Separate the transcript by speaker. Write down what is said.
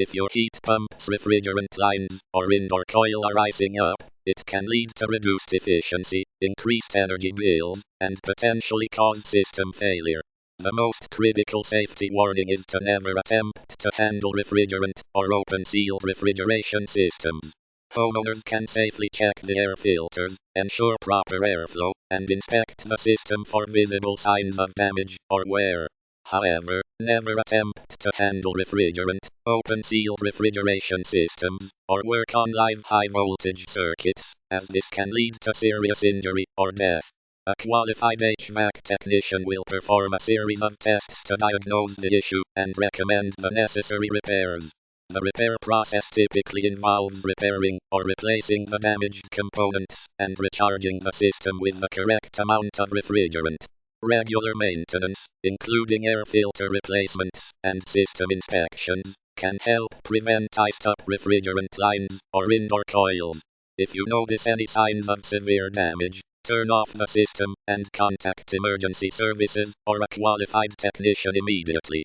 Speaker 1: If your heat pump's refrigerant lines or indoor coil are icing up, it can lead to reduced efficiency, increased energy bills, and potentially cause system failure. The most critical safety warning is to never attempt to handle refrigerant or open-sealed refrigeration systems. Homeowners can safely check the air filters, ensure proper airflow, and inspect the system for visible signs of damage or wear. However, never attempt to handle refrigerant, open-sealed refrigeration systems, or work on live high-voltage circuits, as this can lead to serious injury or death. A qualified HVAC technician will perform a series of tests to diagnose the issue and recommend the necessary repairs. The repair process typically involves repairing or replacing the damaged components and recharging the system with the correct amount of refrigerant. Regular maintenance, including air filter replacements and system inspections, can help prevent iced-up refrigerant lines or indoor coils. If you notice any signs of severe damage, turn off the system and contact emergency services or a qualified technician immediately.